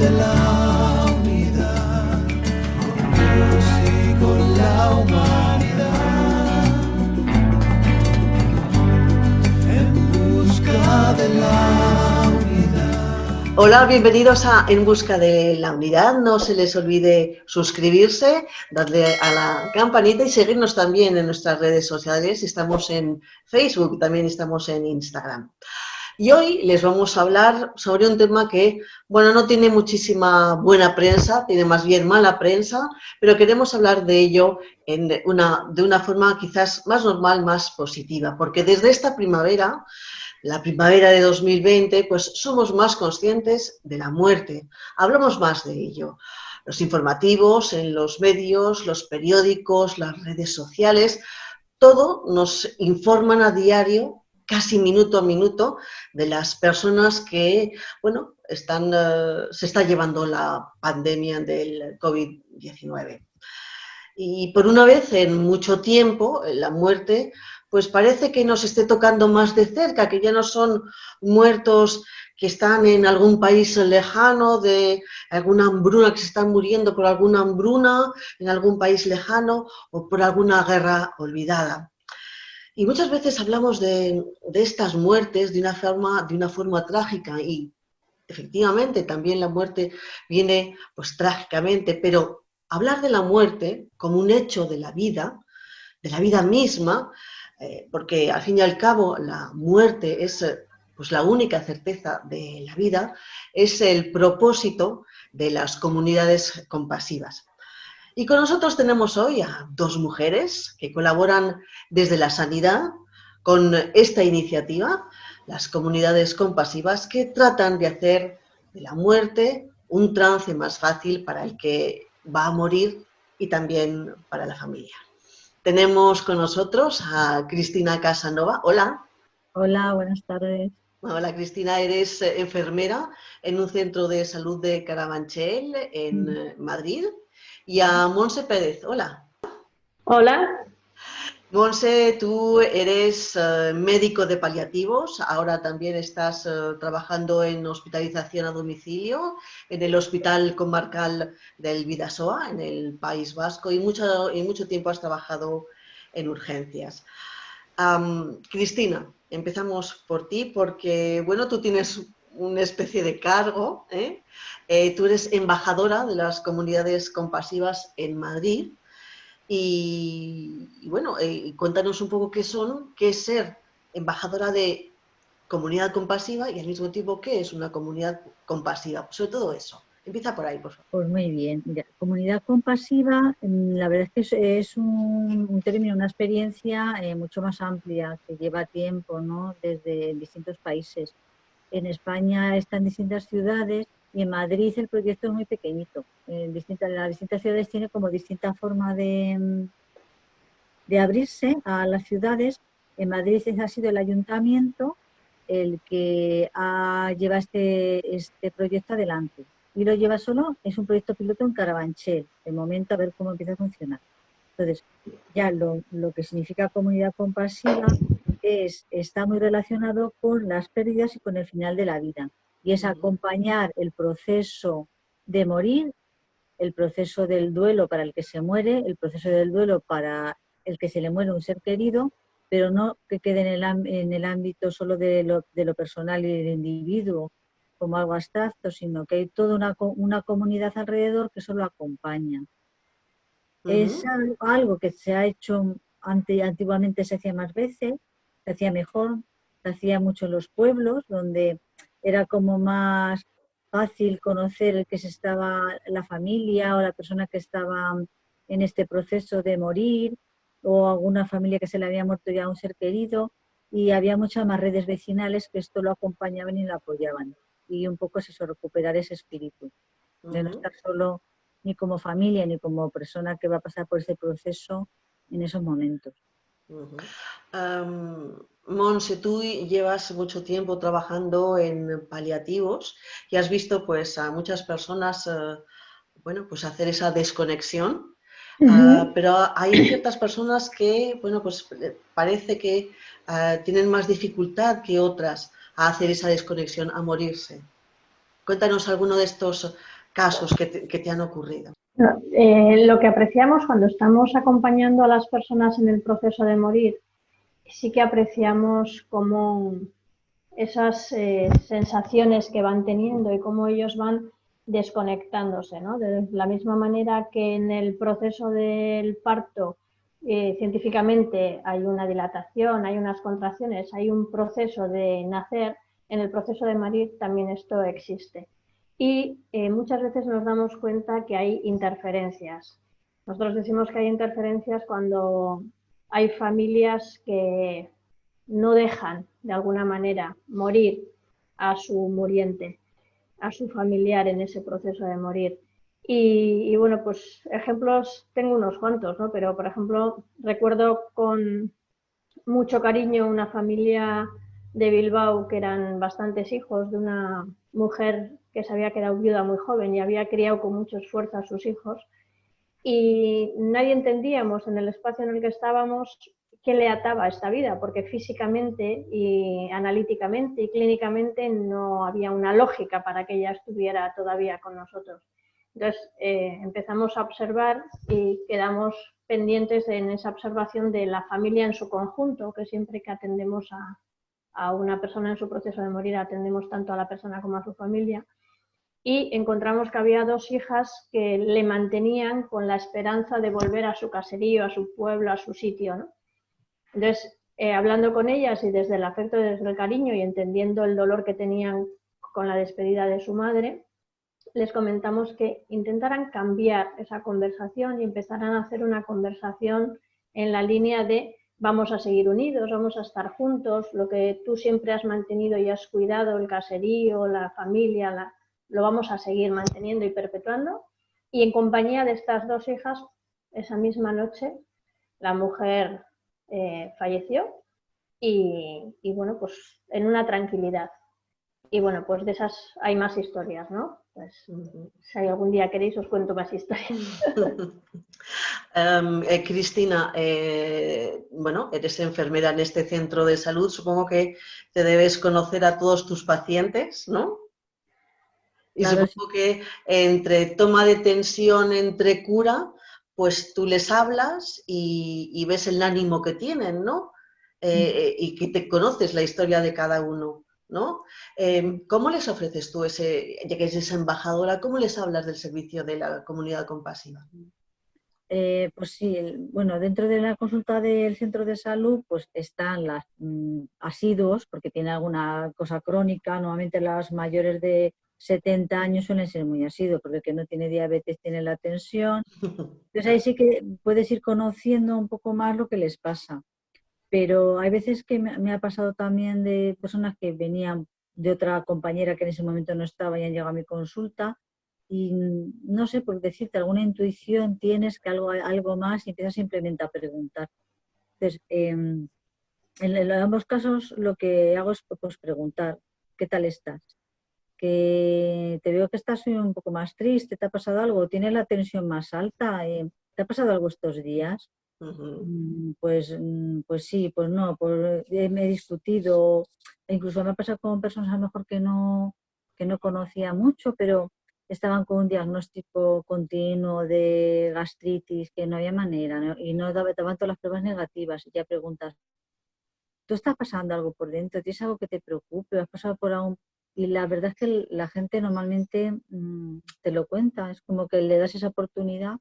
de la unidad, con Dios y con la humanidad, en busca de la unidad. Hola, bienvenidos a En Busca de la Unidad. No se les olvide suscribirse, darle a la campanita y seguirnos también en nuestras redes sociales. Estamos en Facebook, también estamos en Instagram. Y hoy les vamos a hablar sobre un tema que, bueno, no tiene muchísima buena prensa, tiene más bien mala prensa, pero queremos hablar de ello de una forma quizás más normal, más positiva, porque desde esta primavera, la primavera de 2020, pues somos más conscientes de la muerte, hablamos más de ello. Los informativos, en los medios, los periódicos, las redes sociales, todo nos informan a diario, casi minuto a minuto, de las personas que, bueno, se está llevando la pandemia del COVID-19. Y por una vez en mucho tiempo, la muerte, pues parece que nos esté tocando más de cerca, que ya no son muertos que están en algún país lejano, de alguna hambruna, que se están muriendo por alguna hambruna en algún país lejano o por alguna guerra olvidada. Y muchas veces hablamos de estas muertes de una forma trágica y efectivamente también la muerte viene pues trágicamente, pero hablar de la muerte como un hecho de la vida misma, porque al fin y al cabo la muerte es pues la única certeza de la vida, es el propósito de las comunidades compasivas. Y con nosotros tenemos hoy a dos mujeres que colaboran desde la sanidad con esta iniciativa, las comunidades compasivas, que tratan de hacer de la muerte un trance más fácil para el que va a morir y también para la familia. Tenemos con nosotros a Cristina Casanova. Hola. Hola, buenas tardes. Hola Cristina, eres enfermera en un centro de salud de Carabanchel, en Madrid. Y a Monse Pérez. Hola. Hola. Monse, tú eres médico de paliativos, ahora también estás trabajando en hospitalización a domicilio en el Hospital Comarcal del Bidasoa, en el País Vasco, y mucho tiempo has trabajado en urgencias. Cristina, empezamos por ti porque, bueno, tú tienes una especie de cargo, ¿eh? Tú eres embajadora de las comunidades compasivas en Madrid. Y bueno, cuéntanos un poco qué es ser embajadora de comunidad compasiva y al mismo tiempo qué es una comunidad compasiva. Sobre todo eso. Empieza por ahí, por favor. Pues muy bien. Mira, comunidad compasiva, la verdad es que es un término, una experiencia mucho más amplia que lleva tiempo, ¿no? Desde distintos países. En España está en distintas ciudades y en Madrid el proyecto es muy pequeñito. Las distintas ciudades tienen como distinta forma de abrirse a las ciudades. En Madrid ha sido el ayuntamiento el que lleva este proyecto adelante. Y lo lleva solo, es un proyecto piloto en Carabanchel, de momento a ver cómo empieza a funcionar. Entonces, ya lo que significa comunidad compasiva está muy relacionado con las pérdidas y con el final de la vida. Y es acompañar el proceso de morir, el proceso del duelo para el que se muere, el proceso del duelo para el que se le muere un ser querido, pero no que quede en el ámbito solo de lo personal y del individuo como algo abstracto, sino que hay toda una comunidad alrededor que eso lo acompaña. Es algo que se ha hecho antiguamente, se hacía más veces, se hacía mejor, se hacía mucho en los pueblos, donde era como más fácil conocer que se estaba la familia o la persona que estaba en este proceso de morir, o alguna familia que se le había muerto ya a un ser querido, y había muchas más redes vecinales que esto lo acompañaban y lo apoyaban. Y un poco es eso, recuperar ese espíritu, de no estar solo ni como familia ni como persona que va a pasar por ese proceso en esos momentos. Monse, tú llevas mucho tiempo trabajando en paliativos y has visto pues a muchas personas bueno, pues hacer esa desconexión, pero hay ciertas personas que, bueno, pues parece que tienen más dificultad que otras a hacer esa desconexión, a morirse. Cuéntanos alguno de estos casos que te han ocurrido. Lo que apreciamos cuando estamos acompañando a las personas en el proceso de morir, sí que apreciamos cómo esas sensaciones que van teniendo y cómo ellos van desconectándose, ¿no? De la misma manera que en el proceso del parto científicamente hay una dilatación, hay unas contracciones, hay un proceso de nacer, en el proceso de morir también esto existe. Y muchas veces nos damos cuenta que hay interferencias. Nosotros decimos que hay interferencias cuando hay familias que no dejan de alguna manera morir a su muriente, a su familiar en ese proceso de morir. Y bueno, pues ejemplos tengo unos cuantos, ¿no? Pero por ejemplo recuerdo con mucho cariño una familia de Bilbao que eran bastantes hijos, de una mujer que se había quedado viuda muy joven y había criado con mucho esfuerzo a sus hijos, y nadie entendíamos en el espacio en el que estábamos qué le ataba a esta vida, porque físicamente y analíticamente y clínicamente no había una lógica para que ella estuviera todavía con nosotros. Entonces empezamos a observar y quedamos pendientes en esa observación de la familia en su conjunto, que siempre que atendemos a una persona en su proceso de morir atendemos tanto a la persona como a su familia, y encontramos que había dos hijas que le mantenían con la esperanza de volver a su caserío, a su pueblo, a su sitio, ¿no? Entonces, hablando con ellas y desde el afecto y desde el cariño y entendiendo el dolor que tenían con la despedida de su madre, les comentamos que intentaran cambiar esa conversación y empezaran a hacer una conversación en la línea de vamos a seguir unidos, vamos a estar juntos, lo que tú siempre has mantenido y has cuidado, el caserío, la familia, lo vamos a seguir manteniendo y perpetuando. Y en compañía de estas dos hijas, esa misma noche, la mujer falleció y bueno, pues en una tranquilidad. Y bueno, pues de esas hay más historias, ¿no? Pues si algún día queréis os cuento más historias. Cristina, bueno, eres enfermera en este centro de salud, supongo que te debes conocer a todos tus pacientes, ¿no? Y Claro, supongo que entre toma de tensión, entre cura, pues tú les hablas y ves el ánimo que tienen, ¿no? Y que te conoces la historia de cada uno, ¿no? ¿Cómo les ofreces tú ya que eres embajadora, cómo les hablas del servicio de la comunidad compasiva? Pues sí, bueno, dentro de la consulta del centro de salud pues están las asiduos, porque tienen alguna cosa crónica, normalmente las mayores de 70 años suelen ser muy asiduos, porque el que no tiene diabetes tiene la tensión. Entonces ahí sí que puedes ir conociendo un poco más lo que les pasa. Pero hay veces que me ha pasado también de personas que venían de otra compañera que en ese momento no estaba y han llegado a mi consulta y no sé, por decirte, alguna intuición tienes que algo más y empiezas simplemente a preguntar. Entonces, en ambos casos lo que hago es pues, preguntar, ¿qué tal estás? Que te veo que estás un poco más triste, ¿te ha pasado algo? ¿Tienes la tensión más alta? ¿Te ha pasado algo estos días? Pues sí, pues no, me he discutido, incluso me ha pasado con personas a lo mejor que no conocía mucho, pero estaban con un diagnóstico continuo de gastritis, que no había manera, ¿no? Y no daban todas las pruebas negativas, y ya preguntas, ¿tú estás pasando algo por dentro? ¿Tienes algo que te preocupe? ¿Has pasado por algún...? Y la verdad es que la gente normalmente te lo cuenta, es como que le das esa oportunidad.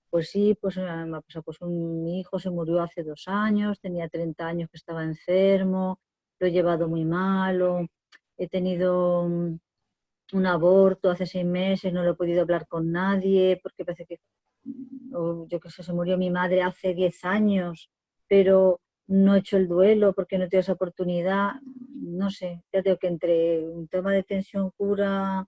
Pues sí, pues me ha pasado, pues mi hijo se murió hace 2 años, tenía 30 años que estaba enfermo, lo he llevado muy mal, o he tenido un aborto hace 6 meses, no lo he podido hablar con nadie, porque parece que, o yo qué sé, se murió mi madre hace 10 años, pero no he hecho el duelo porque no he tenido esa oportunidad, no sé, ya tengo que entre un tema de tensión cura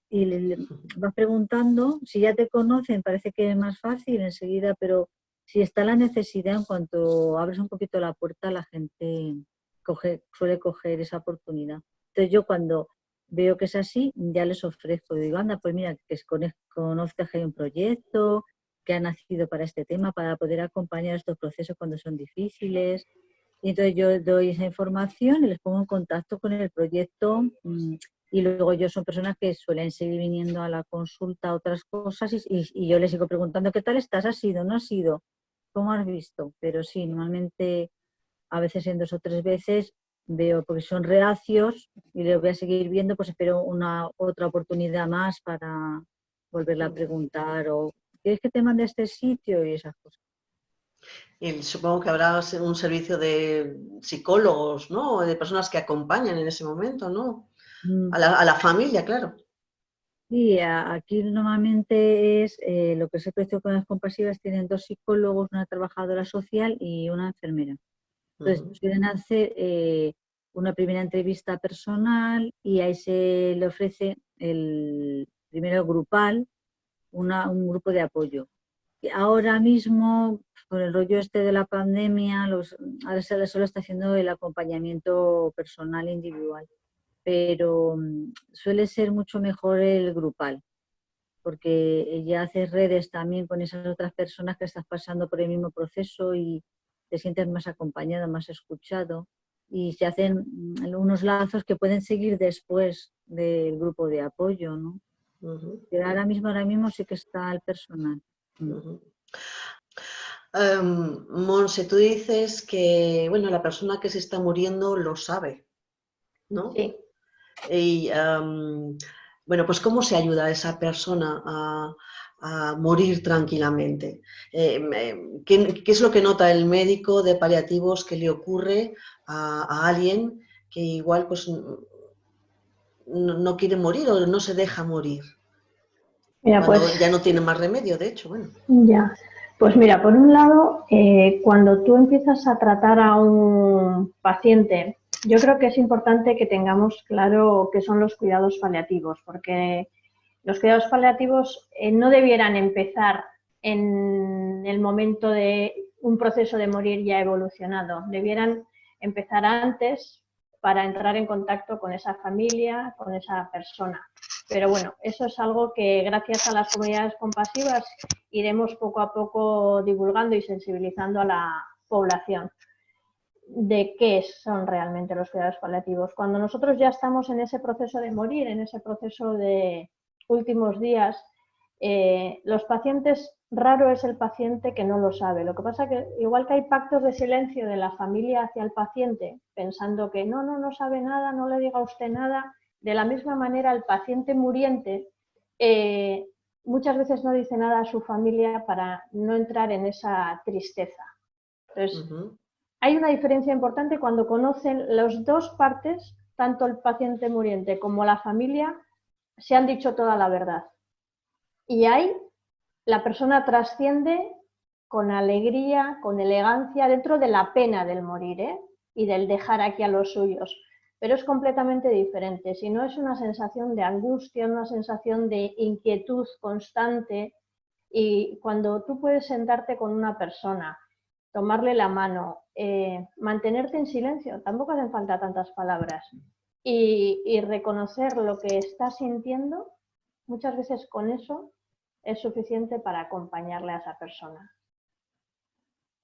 y vas preguntando, si ya te conocen parece que es más fácil enseguida, pero si está la necesidad, en cuanto abres un poquito la puerta, la gente suele coger esa oportunidad. Entonces yo cuando veo que es así, ya les ofrezco, digo, anda, pues mira, que conozcas que hay un proyecto que ha nacido para este tema, para poder acompañar estos procesos cuando son difíciles. Y entonces yo doy esa información y les pongo en contacto con el proyecto Y luego ellos son personas que suelen seguir viniendo a la consulta otras cosas y yo les sigo preguntando, ¿qué tal estás? ¿Has ido? ¿No has ido? ¿Cómo has visto? Pero sí, normalmente a veces en 2 o 3 veces veo, porque son reacios y les voy a seguir viendo, pues espero una otra oportunidad más para volverle a preguntar o ¿quieres que te mande a este sitio? Y esas cosas. Y supongo que habrá un servicio de psicólogos, ¿no? O de personas que acompañan en ese momento, ¿no? Mm. A la familia, claro. Sí, aquí normalmente es lo que es el proyecto con las compasivas, tienen 2 psicólogos, una trabajadora social y una enfermera. Entonces, Ujú, suelen hacer una primera entrevista personal y ahí se le ofrece el primero grupal, un grupo de apoyo. Y ahora mismo, con el rollo este de la pandemia, ahora se solo está haciendo el acompañamiento personal e individual, pero suele ser mucho mejor el grupal, porque ya haces redes también con esas otras personas que estás pasando por el mismo proceso y te sientes más acompañado, más escuchado y se hacen unos lazos que pueden seguir después del grupo de apoyo, ¿no? ujú, Pero ahora mismo sí que está el personal. Mm. ujú. Monse, tú dices que, bueno, la persona que se está muriendo lo sabe, ¿no? Sí. Y, bueno, pues ¿cómo se ayuda a esa persona a morir tranquilamente? ¿Qué es lo que nota el médico de paliativos que le ocurre a alguien que igual pues no quiere morir o no se deja morir? Mira, Cuando pues ya no tiene más remedio, de hecho, bueno. ya. Pues mira, por un lado, cuando tú empiezas a tratar a un paciente, yo creo que es importante que tengamos claro qué son los cuidados paliativos, porque los cuidados paliativos no debieran empezar en el momento de un proceso de morir ya evolucionado, debieran empezar antes para entrar en contacto con esa familia, con esa persona. Pero bueno, eso es algo que gracias a las comunidades compasivas iremos poco a poco divulgando y sensibilizando a la población de qué son realmente los cuidados paliativos. Cuando nosotros ya estamos en ese proceso de morir, en ese proceso de últimos días, los pacientes, raro es el paciente que no lo sabe. Lo que pasa que igual que hay pactos de silencio de la familia hacia el paciente, pensando que no sabe nada, no le diga a usted nada, de la misma manera el paciente muriente muchas veces no dice nada a su familia para no entrar en esa tristeza. Entonces, Ujú, hay una diferencia importante cuando conocen las 2 partes, tanto el paciente muriente como la familia, se han dicho toda la verdad. Y ahí la persona trasciende con alegría, con elegancia, dentro de la pena del morir, y del dejar aquí a los suyos. Pero es completamente diferente. Si no, es una sensación de angustia, una sensación de inquietud constante. Y cuando tú puedes sentarte con una persona, tomarle la mano, mantenerte en silencio, tampoco hacen falta tantas palabras, y reconocer lo que está sintiendo, muchas veces con eso es suficiente para acompañarle a esa persona.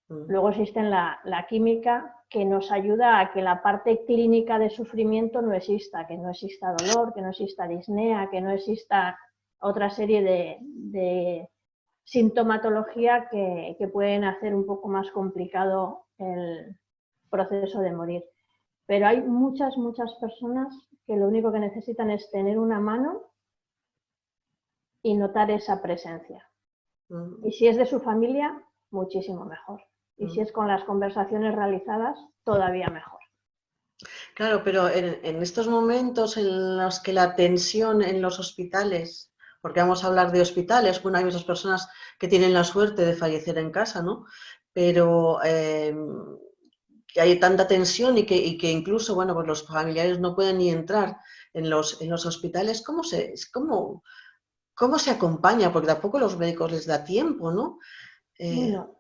Luego existe la química que nos ayuda a que la parte clínica de sufrimiento no exista, que no exista dolor, que no exista disnea, que no exista otra serie de sintomatología que pueden hacer un poco más complicado el proceso de morir. Pero hay muchas personas que lo único que necesitan es tener una mano y notar esa presencia. Y si es de su familia, muchísimo mejor. Y si es con las conversaciones realizadas, todavía mejor. Claro, pero en estos momentos en los que la tensión en los hospitales, porque vamos a hablar de hospitales, bueno, hay muchas personas que tienen la suerte de fallecer en casa, ¿no? Pero que hay tanta tensión y que incluso, bueno, pues los familiares no pueden ni entrar en los hospitales, cómo se acompaña? Porque tampoco los médicos les da tiempo, ¿no? Bueno,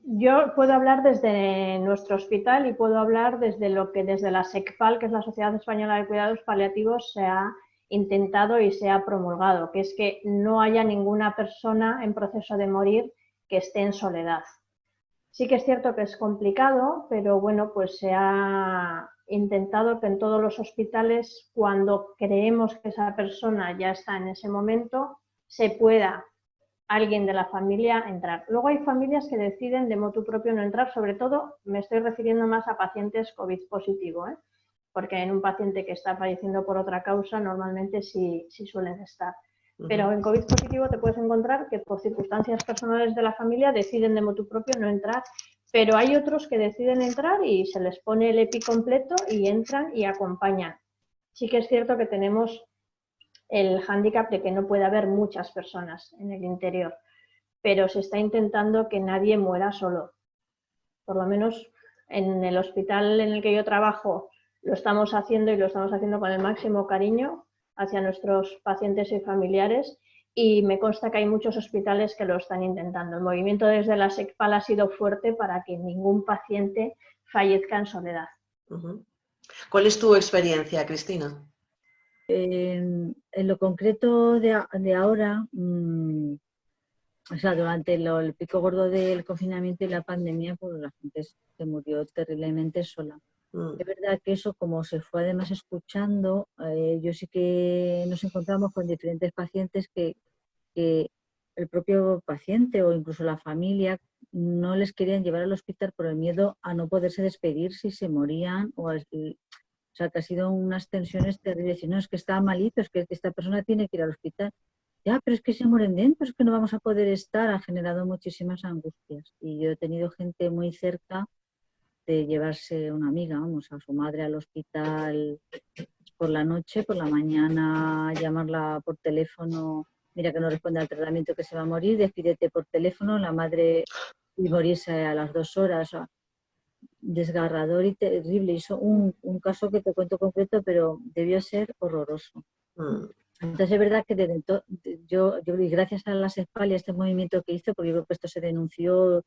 yo puedo hablar desde nuestro hospital y puedo hablar desde lo que desde la SECPAL, que es la Sociedad Española de Cuidados Paliativos, se ha intentado y se ha promulgado, que es que no haya ninguna persona en proceso de morir que esté en soledad. Sí que es cierto que es complicado, pero bueno, pues se ha intentado que en todos los hospitales, cuando creemos que esa persona ya está en ese momento, se pueda alguien de la familia entrar. Luego hay familias que deciden de motu propio no entrar, sobre todo me estoy refiriendo más a pacientes COVID positivo, porque en un paciente que está falleciendo por otra causa normalmente sí suelen estar. Pero en COVID positivo te puedes encontrar que por circunstancias personales de la familia deciden de motu propio no entrar, pero hay otros que deciden entrar y se les pone el EPI completo y entran y acompañan. Sí que es cierto que tenemos el hándicap de que no puede haber muchas personas en el interior, pero se está intentando que nadie muera solo. Por lo menos en el hospital en el que yo trabajo lo estamos haciendo y lo estamos haciendo con el máximo cariño hacia nuestros pacientes y familiares, y me consta que hay muchos hospitales que lo están intentando. El movimiento desde la SECPAL ha sido fuerte para que ningún paciente fallezca en soledad. ¿Cuál es tu experiencia, Cristina? En lo concreto de ahora, o sea, durante el pico gordo del confinamiento y la pandemia, pues la gente se murió terriblemente sola. Es verdad que eso, como se fue además escuchando, yo sí que nos encontramos con diferentes pacientes que el propio paciente o incluso la familia no les querían llevar al hospital por el miedo a no poderse despedir si se morían. O sea, que ha sido unas tensiones terribles. Y no, es que está malito, es que esta persona tiene que ir al hospital. Ya, pero es que se mueren dentro, es que no vamos a poder estar. Ha generado muchísimas angustias. Y yo he tenido gente muy cerca de llevarse una amiga, vamos, a su madre al hospital por la noche, por la mañana llamarla por teléfono, mira que no responde al tratamiento, que se va a morir, despídete por teléfono, la madre, y morirse a las 2 horas. O sea, desgarrador y terrible. Hizo un caso que te cuento concreto, pero debió ser horroroso. Entonces es verdad que yo y gracias a las SECPAL y a este movimiento que hizo, porque yo creo que esto se denunció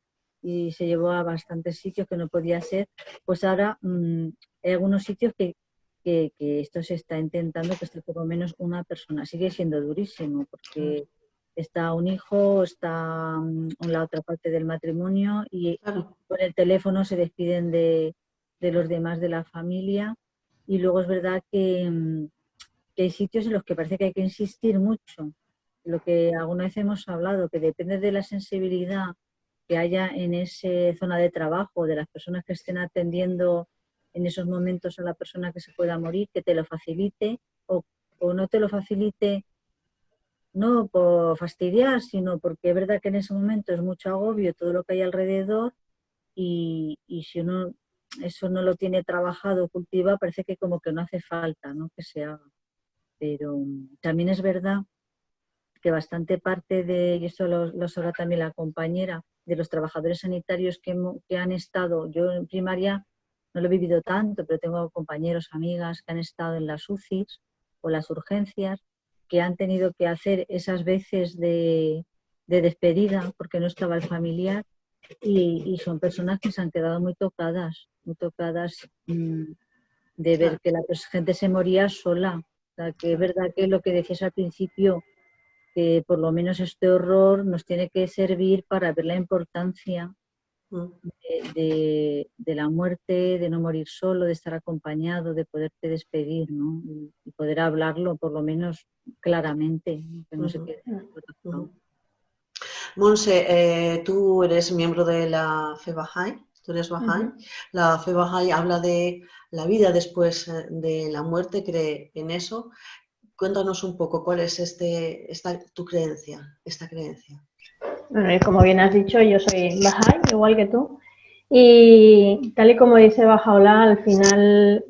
y se llevó a bastantes sitios que no podía ser, pues ahora hay algunos sitios que esto se está intentando que esté por lo menos una persona. Sigue siendo durísimo porque está un hijo, está la otra parte del matrimonio y por el teléfono se despiden de los demás de la familia. Y luego es verdad que hay sitios en los que parece que hay que insistir mucho. Lo que alguna vez hemos hablado, que depende de la sensibilidad que haya en esa zona de trabajo, de las personas que estén atendiendo en esos momentos a la persona que se pueda morir, que te lo facilite o no te lo facilite, no por fastidiar, sino porque es verdad que en ese momento es mucho agobio todo lo que hay alrededor y si uno eso no lo tiene trabajado, cultivado, parece que como que no hace falta, ¿no?, que se haga. Pero también es verdad que bastante parte de, y esto lo sabrá también la compañera, de los trabajadores sanitarios que han estado, yo en primaria no lo he vivido tanto, pero tengo compañeros, amigas que han estado en las UCIs o las urgencias, que han tenido que hacer esas veces de despedida porque no estaba el familiar y son personas que se han quedado muy tocadas de ver que la gente se moría sola. O sea, que es verdad que lo que decías al principio, que por lo menos este horror nos tiene que servir para ver la importancia de la muerte, de no morir solo, de estar acompañado, de poderte despedir, ¿no? Y poder hablarlo por lo menos claramente, ¿no? Que no se quede. Monse, tú eres miembro de la Fe Bahá'í, tú eres Bahá'í. La Fe Bahá'í habla de la vida después de la muerte, cree en eso. Cuéntanos un poco cuál es tu creencia, esta creencia. Bueno, y como bien has dicho, yo soy Bahá'í, igual que tú, y tal y como dice Bahá'u'lláh, al final,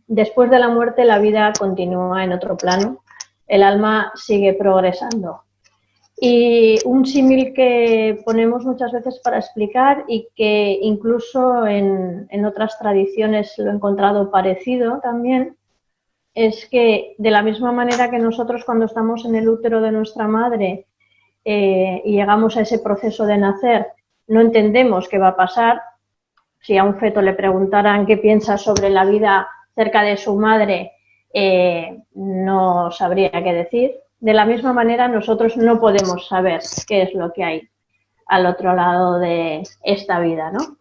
después de la muerte, la vida continúa en otro plano, el alma sigue progresando. Y un símil que ponemos muchas veces para explicar y que incluso en otras tradiciones lo he encontrado parecido también, es que de la misma manera que nosotros cuando estamos en el útero de nuestra madre y llegamos a ese proceso de nacer, no entendemos qué va a pasar. Si a un feto le preguntaran qué piensa sobre la vida cerca de su madre, no sabría qué decir. De la misma manera, nosotros no podemos saber qué es lo que hay al otro lado de esta vida, ¿no?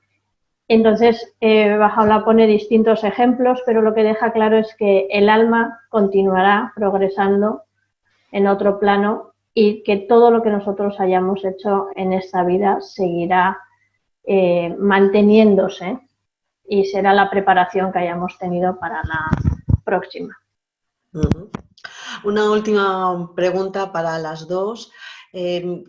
Entonces, Baha'u'lláh pone distintos ejemplos, pero lo que deja claro es que el alma continuará progresando en otro plano y que todo lo que nosotros hayamos hecho en esta vida seguirá manteniéndose y será la preparación que hayamos tenido para la próxima. Una última pregunta para las dos.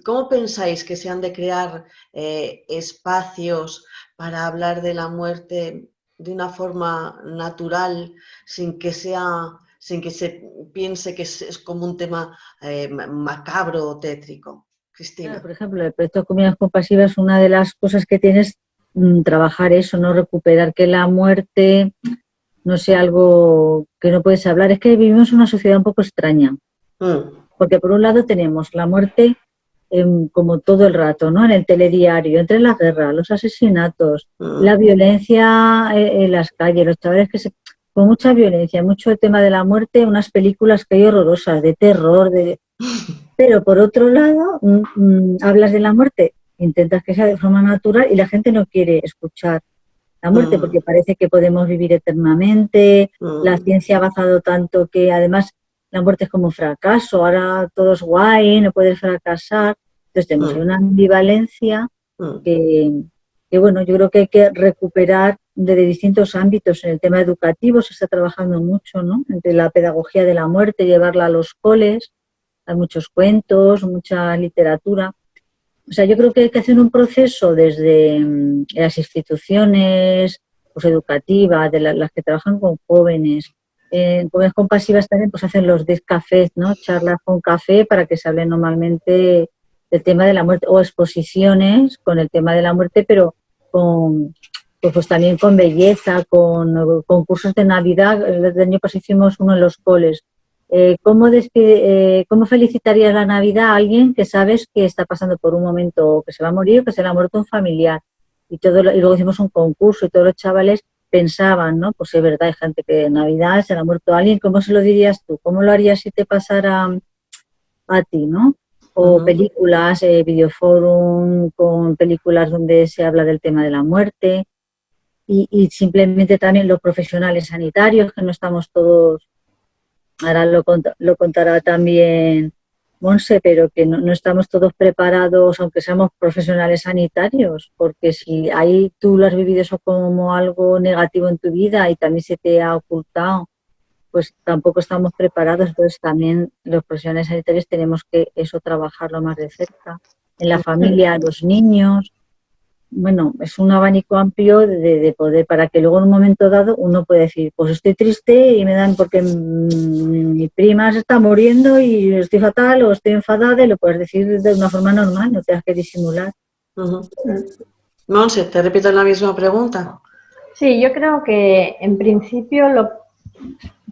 ¿Cómo pensáis que se han de crear espacios para hablar de la muerte de una forma natural, sin que se piense que es como un tema macabro o tétrico? Cristina. Claro, por ejemplo, el proyecto Comunidades Compasivas, una de las cosas que tienes trabajar eso, no recuperar que la muerte no sea algo que no puedes hablar. Es que vivimos en una sociedad un poco extraña, porque por un lado tenemos la muerte como todo el rato, ¿no? En el telediario, entre las guerras, los asesinatos, la violencia en las calles, los chavales con mucha violencia, mucho el tema de la muerte, unas películas que hay horrorosas, de terror, pero por otro lado, hablas de la muerte, intentas que sea de forma natural y la gente no quiere escuchar la muerte porque parece que podemos vivir eternamente, la ciencia ha avanzado tanto que además la muerte es como fracaso, ahora todo es guay, no puedes fracasar. Entonces tenemos una ambivalencia que bueno, yo creo que hay que recuperar desde distintos ámbitos. En el tema educativo se está trabajando mucho, ¿no? Entre la pedagogía de la muerte, llevarla a los coles, hay muchos cuentos, mucha literatura. O sea, yo creo que hay que hacer un proceso desde las instituciones pues, educativas, de las que trabajan con jóvenes. En Comunidades Compasivas también pues hacen los 10 cafés, ¿no? Charlas con café para que se hable normalmente del tema de la muerte o exposiciones con el tema de la muerte, pero pues también con belleza, con concursos de Navidad. El año pasado hicimos uno en los coles. ¿Cómo felicitarías la Navidad a alguien que sabes que está pasando por un momento que se va a morir o que se le ha muerto un familiar? Y luego hicimos un concurso y todos los chavales pensaban, ¿no? Pues es verdad, hay gente que en Navidad se le ha muerto alguien, ¿cómo se lo dirías tú? ¿Cómo lo harías si te pasara a ti, ¿no? O películas, videoforum, con películas donde se habla del tema de la muerte y simplemente también los profesionales sanitarios, que no estamos todos... Ahora lo contará también Monse, pero que no estamos todos preparados, aunque seamos profesionales sanitarios, porque si ahí tú lo has vivido eso como algo negativo en tu vida y también se te ha ocultado, pues tampoco estamos preparados. Entonces también los profesionales sanitarios tenemos que eso trabajarlo más de cerca, en la familia, los niños. Bueno, es un abanico amplio de poder para que luego en un momento dado uno pueda decir, pues estoy triste y me dan porque mi prima se está muriendo y estoy fatal o estoy enfadada, y lo puedes decir de una forma normal, no tengas que disimular. Monse, te repito la misma pregunta. Sí, yo creo que en principio lo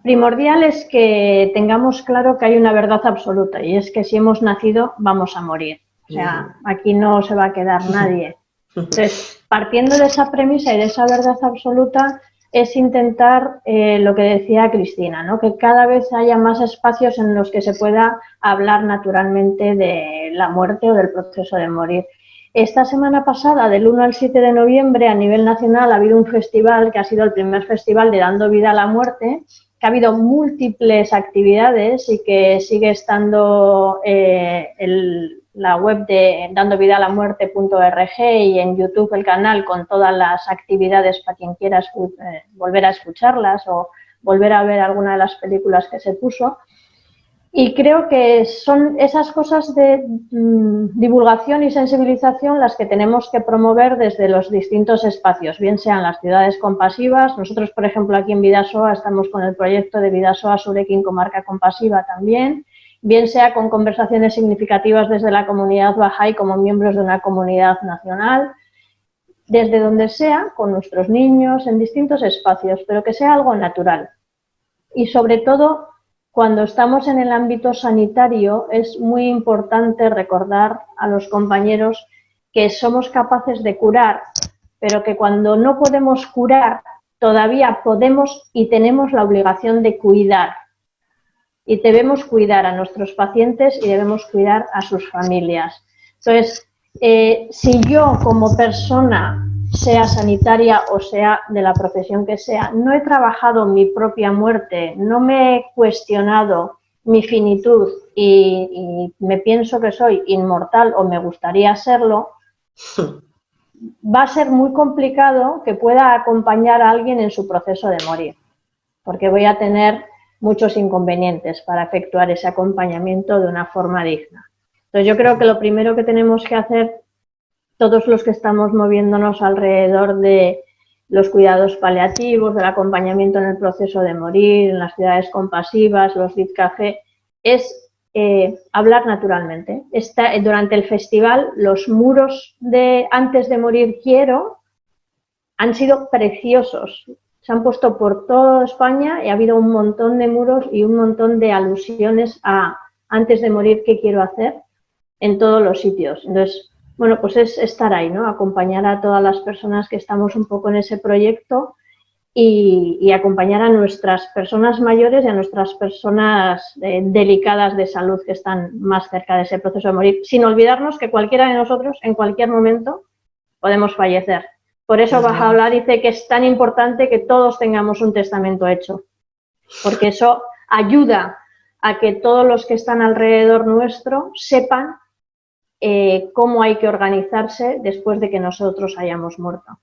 primordial es que tengamos claro que hay una verdad absoluta y es que si hemos nacido vamos a morir. O sea, aquí no se va a quedar nadie. Entonces, partiendo de esa premisa y de esa verdad absoluta, es intentar lo que decía Cristina, ¿no? Que cada vez haya más espacios en los que se pueda hablar naturalmente de la muerte o del proceso de morir. Esta semana pasada, del 1 al 7 de noviembre, a nivel nacional, ha habido un festival que ha sido el primer festival de Dando Vida a la Muerte, que ha habido múltiples actividades y que sigue estando la web de dandovidalamuerte.org y en YouTube el canal con todas las actividades para quien quiera volver a escucharlas o volver a ver alguna de las películas que se puso. Y creo que son esas cosas de divulgación y sensibilización las que tenemos que promover desde los distintos espacios, bien sean las ciudades compasivas. Nosotros, por ejemplo, aquí en Bidasoa estamos con el proyecto de Bidasoa Surekin Comarca Compasiva también, bien sea con conversaciones significativas desde la comunidad Bahá'í como miembros de una comunidad nacional, desde donde sea, con nuestros niños, en distintos espacios, pero que sea algo natural. Y sobre todo, cuando estamos en el ámbito sanitario, es muy importante recordar a los compañeros que somos capaces de curar, pero que cuando no podemos curar, todavía podemos y tenemos la obligación de cuidar. Y debemos cuidar a nuestros pacientes y debemos cuidar a sus familias. Entonces, si yo como persona sea sanitaria o sea de la profesión que sea, no he trabajado mi propia muerte, no me he cuestionado mi finitud y me pienso que soy inmortal o me gustaría serlo, va a ser muy complicado que pueda acompañar a alguien en su proceso de morir, porque voy a tener muchos inconvenientes para efectuar ese acompañamiento de una forma digna. Entonces yo creo que lo primero que tenemos que hacer todos los que estamos moviéndonos alrededor de los cuidados paliativos, del acompañamiento en el proceso de morir, en las ciudades compasivas, los Dit Café, es hablar naturalmente. Durante el festival, los muros de antes de morir quiero han sido preciosos. Se han puesto por toda España y ha habido un montón de muros y un montón de alusiones a antes de morir qué quiero hacer en todos los sitios. Entonces, bueno, pues es estar ahí, ¿no? Acompañar a todas las personas que estamos un poco en ese proyecto y acompañar a nuestras personas mayores y a nuestras personas delicadas de salud que están más cerca de ese proceso de morir, sin olvidarnos que cualquiera de nosotros en cualquier momento podemos fallecer. Por eso Baha'u'lláh dice que es tan importante que todos tengamos un testamento hecho, porque eso ayuda a que todos los que están alrededor nuestro sepan cómo hay que organizarse después de que nosotros hayamos muerto,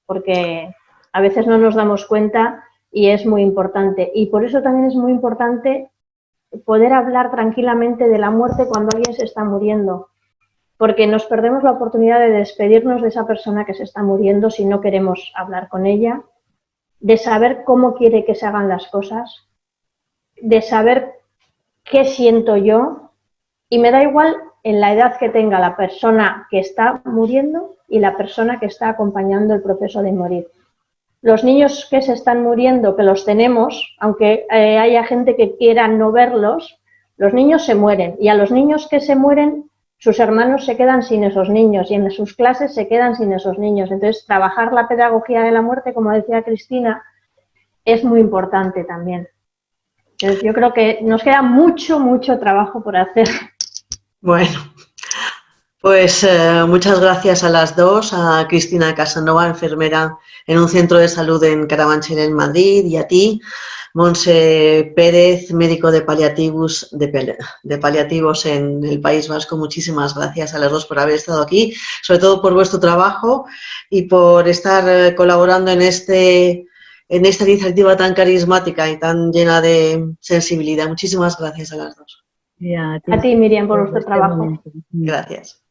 porque a veces no nos damos cuenta y es muy importante. Y por eso también es muy importante poder hablar tranquilamente de la muerte cuando alguien se está muriendo, porque nos perdemos la oportunidad de despedirnos de esa persona que se está muriendo si no queremos hablar con ella, de saber cómo quiere que se hagan las cosas, de saber qué siento yo, y me da igual en la edad que tenga la persona que está muriendo y la persona que está acompañando el proceso de morir. Los niños que se están muriendo, que los tenemos, aunque haya gente que quiera no verlos, los niños se mueren, y a los niños que se mueren, sus hermanos se quedan sin esos niños y en sus clases se quedan sin esos niños. Entonces, trabajar la pedagogía de la muerte, como decía Cristina, es muy importante también. Entonces, yo creo que nos queda mucho, mucho trabajo por hacer. Bueno, pues muchas gracias a las dos, a Cristina Casanova, enfermera en un centro de salud en Carabanchel, en Madrid, y a ti, Montse Pérez, médico de paliativos en el País Vasco. Muchísimas gracias a las dos por haber estado aquí, sobre todo por vuestro trabajo y por estar colaborando en esta iniciativa tan carismática y tan llena de sensibilidad. Muchísimas gracias a las dos. Ya, A ti, Miriam, por vuestro trabajo. Momento. Gracias.